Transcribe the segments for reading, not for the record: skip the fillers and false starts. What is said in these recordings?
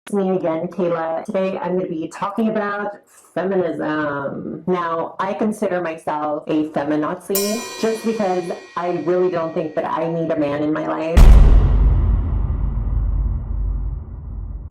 It's me again, Kayla. Today I'm going to be talking about feminism. Now, I consider myself a feminazi just because I really don't think that I need a man in my life.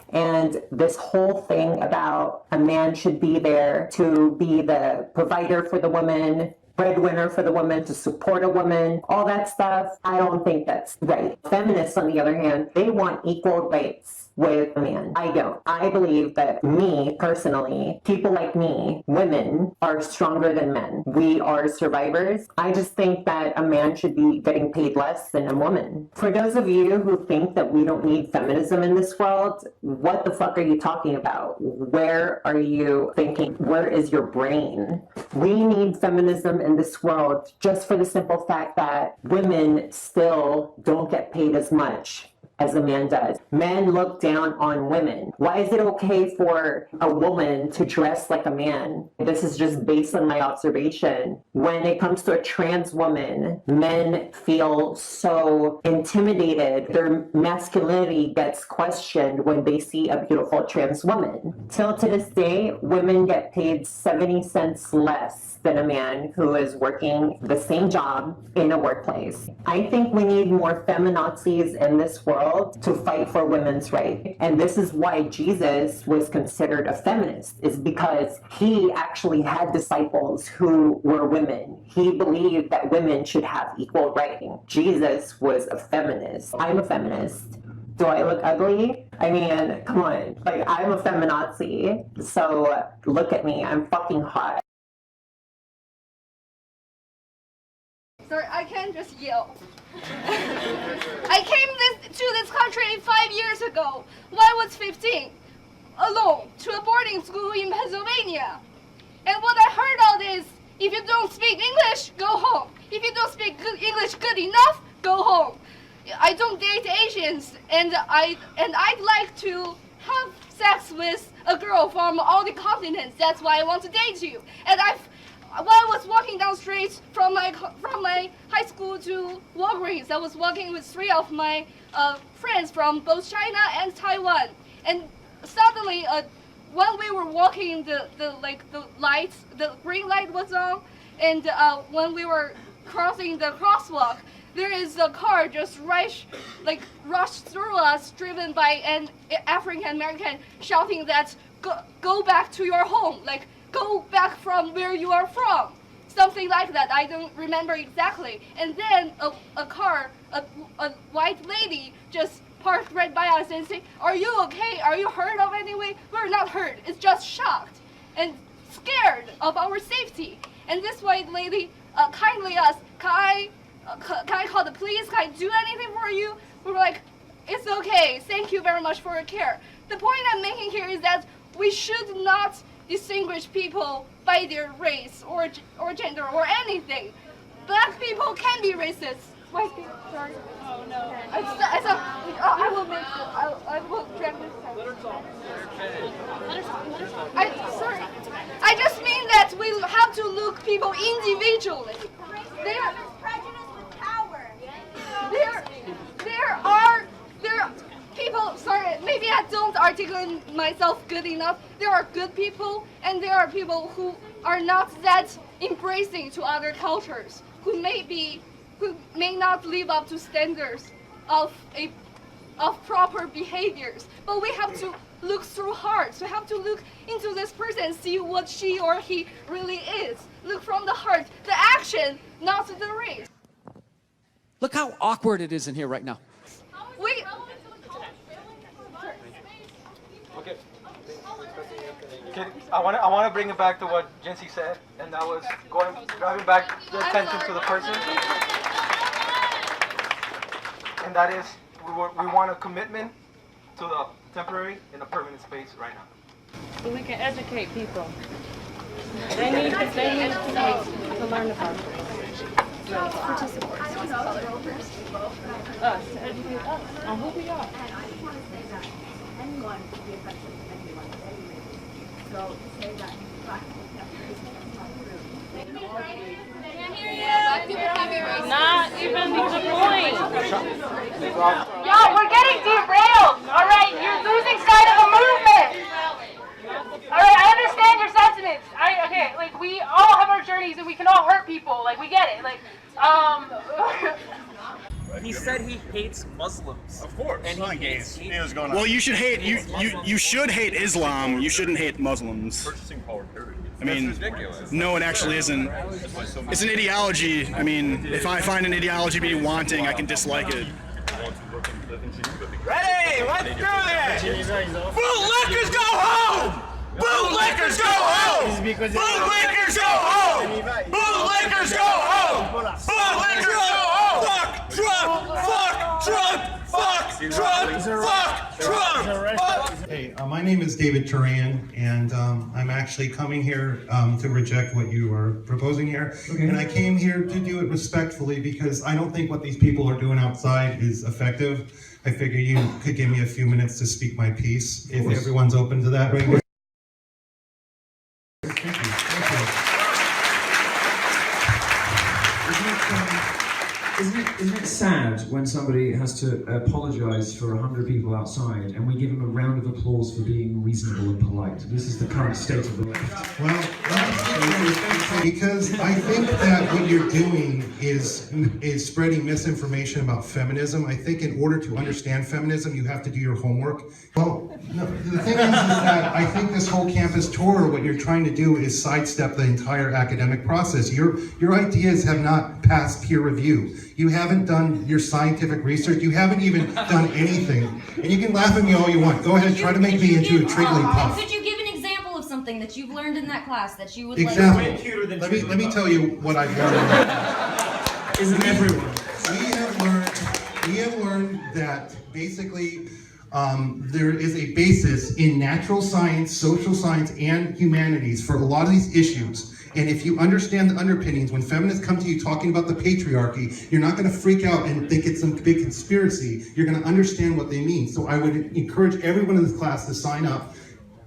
And this whole thing about a man should be there to be the provider for the woman, breadwinner for the woman, to support a woman, all that stuff, I don't think that's right. Feminists, on the other hand, they want equal rights with a man. I don't. I believe that me, personally, people like me, women, are stronger than men. We are survivors. I just think that a man should be getting paid less than a woman. For those of you who think that we don't need feminism in this world, what the fuck are you talking about? Where are you thinking? Where is your brain? We need feminism in this world just for the simple fact that women still don't get paid as much as a man does. Men look down on women. Why is it okay for a woman to dress like a man? This is just based on my observation. When it comes to a trans woman, men feel so intimidated. Their masculinity gets questioned when they see a beautiful trans woman. Till to this day, women get paid 70 cents less than a man who is working the same job in a workplace. I think we need more feminazis in this world to fight for women's rights. And this is why Jesus was considered a feminist, is because he actually had disciples who were women. He believed that women should have equal rights. Jesus was a feminist. I'm a feminist. Do I look ugly? I mean, come on. Like, I'm a feminazi. So look at me. I'm fucking hot. Sorry, I can't just yell. I came to this country 5 years ago when I was 15, alone, to a boarding school in Pennsylvania. And what I heard out is, if you don't speak English, go home. If you don't speak English good enough, go home. I don't date Asians, and I'd like to have sex with a girl from all the continents. That's why I want to date you. And while I was walking down the street from my high school to Walgreens, I was walking with 3 of my friends from both China and Taiwan. And suddenly, when we were walking, the green light was on, and when we were crossing the crosswalk, there is a car just rushed through us, driven by an African American, shouting that go back to your home, like, go back from where you are from. Something like that. I don't remember exactly. And then a white lady just parked right by us and said, "Are you okay? Are you hurt of anything?" We're not hurt. It's just shocked and scared of our safety. And this white lady kindly asked, can I call the police? Can I do anything for you? We were like, it's okay. Thank you very much for your care. The point I'm making here is that we should not distinguish people by their race or gender or anything. Black people can be racist. White people, sorry. Oh no. I will make it. I will drag this out. Let her talk. Sorry. I just mean that we have to look people individually. There are people, sorry, maybe I don't articulate myself good enough. There are good people, and there are people who are not that embracing to other cultures, who may not live up to standards of proper behaviors. But we have to look through hearts. We have to look into this person and see what she or he really is. Look from the heart, the action, not the race. Look how awkward it is in here right now. Okay, I want to bring it back to what Jincy said, and that was driving back the attention to the person, and that is we want a commitment to the temporary and the permanent space right now. So we can educate people. They need to learn about it. Us, to educate us on who we are. And I just want to say that anyone can be offensive to anyone at any rate. So to say that black people can't be racist, that's not true. They can all be. Not even the point. Yo, we're getting derailed. All right, you're losing sight of the movie. hates Muslims. Of course. And not he gays. hates He was going on. Well, you should hate you should hate Islam. You shouldn't hate Muslims. Purchasing power period. I mean, That's ridiculous. no, it actually isn't. It's an ideology. I mean, if I find an ideology to be wanting, I can dislike it. Hey, let's do this! Bootlickers go home! Bootlickers go home! Bootlickers go home! Bootlickers go home! Bootlickers go home! Fuck Trump! Fuck Trump! Fuck Trump! Fuck Trump! Hey, my name is David Turan, and I'm actually coming here to reject what you are proposing here. Okay. And I came here to do it respectfully because I don't think what these people are doing outside is effective. I figure you could give me a few minutes to speak my piece, if everyone's open to that right here. Thank you. Isn't it sad when somebody has to apologise for 100 people outside and we give them a round of applause for being reasonable and polite? This is the current state of the left. Well, because I think that what you're doing is spreading misinformation about feminism. I think in order to understand feminism, you have to do your homework. Well, no, the thing is that I think this whole campus tour, what you're trying to do is sidestep the entire academic process. Your ideas have not passed peer review. You haven't done your scientific research. You haven't even done anything. And you can laugh at me all you want. Go ahead, try to make me into a Trigglypuff. Could you give an example of something that you've learned in that class that you would Example. like? Let me tell you what I've learned. Isn't everyone? We have learned that basically there is a basis in natural science, social science, and humanities for a lot of these issues. And if you understand the underpinnings, when feminists come to you talking about the patriarchy, you're not going to freak out and think it's some big conspiracy. You're going to understand what they mean. So I would encourage everyone in this class to sign up.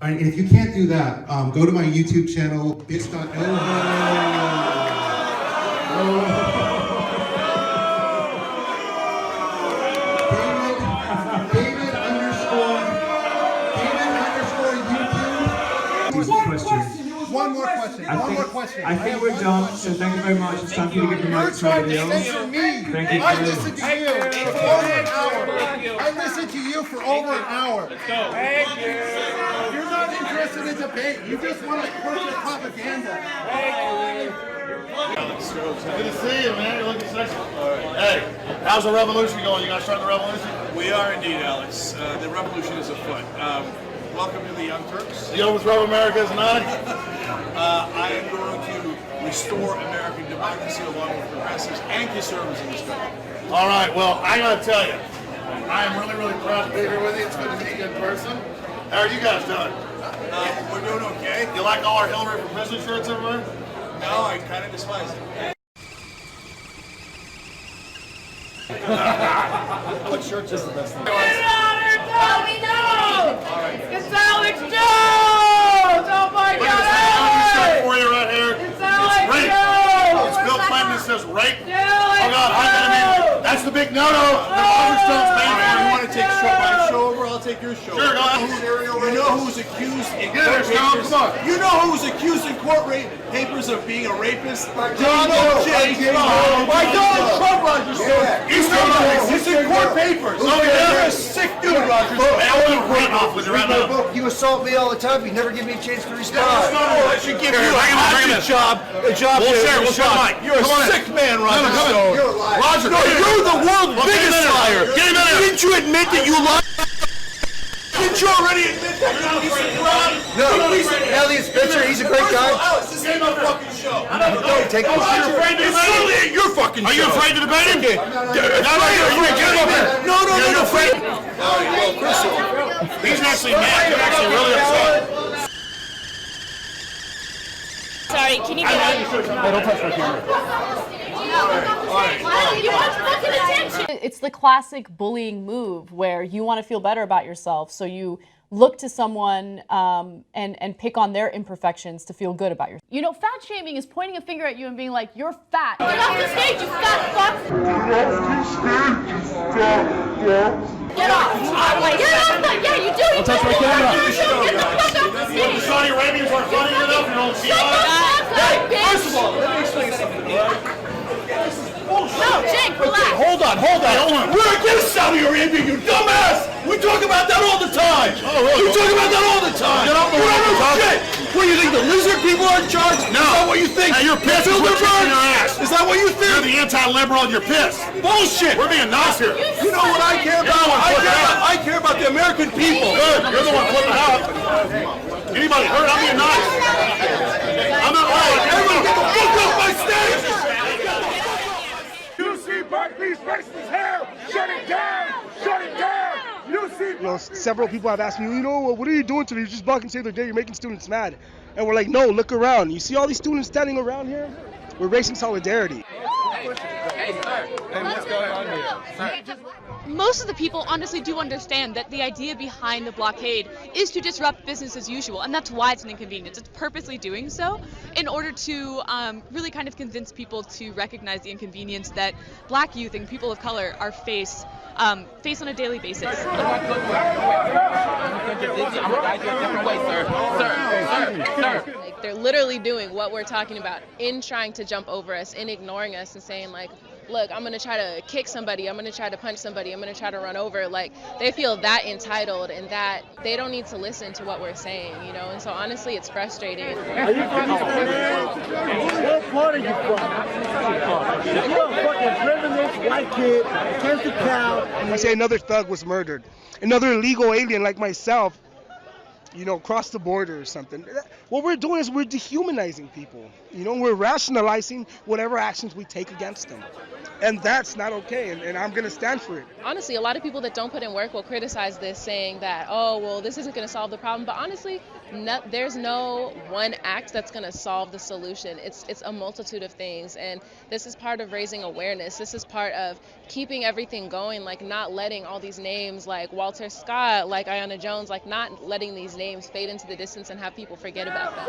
And if you can't do that, go to my YouTube channel, One more question. I think we're done, so thank you very much. It's time for you to give the mic to somebody else. Thank you. I listened to you for over an hour. I listened to you for over an hour. Let's go. Thank you. You're not interested in debate. You just want to push the propaganda. Thank you. Good to see you, man. You're looking sexy. All right. Hey, how's the revolution going? You guys starting the revolution? We are indeed, Alex. The revolution is afoot. Welcome to the Young Turks. You know what's Rub America is not? I am going to restore American democracy along with progressives and conservatives in this country. All right, well, I gotta tell you, I am really, really proud to be here with you. It's good to meet you in person. How are you guys doing? We're doing okay. You like all our Hillary for President shirts everywhere? No, I kind of despise it. What shirts is the best thing? It's Alex Jones! Oh my Look God! at this shirt for you right here. It's Alex rape. Jones! It's Bill Clinton that says rape. Alex Oh God, that's the big no-no. The Alex Jones man. You want to take my show over? I'll take your show. Sure, go ahead. You know who's accused in Get court it, Tom, papers? come on. You know who's accused in court papers of being a rapist? Donald J. J. Trump. By Donald Trump, Roger Stone. He's It's in court papers. You're a sick dude, Roger Stone. I want to run off with you right now. You assault me all the time. You never give me a chance to respond. I should give you a job. A job. We'll share shot. You're a sick man, Roger Stone. You're a liar. Roger, No, you're the world's biggest liar. Get him in there. Didn't you admit that you lied? Didn't you already admit that you're not Lisa Brown? No, Elliot Spitzer, he's a great guy. Alex, this ain't my fucking show. Take the Roger, it's solely at your fucking show. Are you afraid to debate him? No, afraid. He's actually mad. He's actually really upset. Sorry, can you get out? Don't touch my camera. You want fucking attention. It's the classic bullying move where you want to feel better about yourself, so you look to someone and pick on their imperfections to feel good about yourself. You know, fat shaming is pointing a finger at you and being like, you're fat. Get off the stage, you fat fuck! Get off! Yeah, you do! Don't touch my camera! Get the fuck off the stage! The Saudi Arabians aren't funny enough, you don't see Shut the fuck up, bitch! First of all, let me explain something. This is bullshit. No, Jake, hold on. We're against Saudi Arabia, you dumbass! We talk about that all the time! We talk about that all the time! Get off the shit! What, you think the lizard people are in charge? No. Is that what you think? Hey, you're pissed. We're kicking your ass. Is that what you think? You're the anti-liberal and you're pissed. Bullshit! We're being nice here. You know what I care about? I care about the American people. Good. You're the one flipping out. Anybody hurt? I'm being nice. I'm not right. Everybody get the fuck off my stage! You see Berkeley's racist hair? Shut it down! Shut it down! You know, several people have asked me, what are you doing today? You're just blocking the other day. You're making students mad. And we're like, no, look around. You see all these students standing around here? We're raising solidarity. Hey, sir. Hey, what's going on here? Sir. Most of the people honestly do understand that the idea behind the blockade is to disrupt business as usual, and that's why it's an inconvenience. It's purposely doing so in order to really kind of convince people to recognize the inconvenience that Black youth and people of color are face on a daily basis. Like, they're literally doing what we're talking about in trying to jump over us, in ignoring us and saying like, look, I'm going to try to kick somebody, I'm going to try to punch somebody, I'm going to try to run over. Like, they feel that entitled and that they don't need to listen to what we're saying, and so honestly it's frustrating. Are you from what part are you from? You're a fucking privileged white kid, against the cow. I say another thug was murdered. Another illegal alien like myself, crossed the border or something. What we're doing is we're dehumanizing people. We're rationalizing whatever actions we take against them. And that's not okay, and I'm going to stand for it. Honestly, a lot of people that don't put in work will criticize this, saying that, oh, well, this isn't going to solve the problem. But honestly, there's no one act that's going to solve the solution. It's a multitude of things, and this is part of raising awareness. This is part of keeping everything going, like not letting all these names like Walter Scott, like Ayanna Jones, like not letting these names fade into the distance and have people forget about them.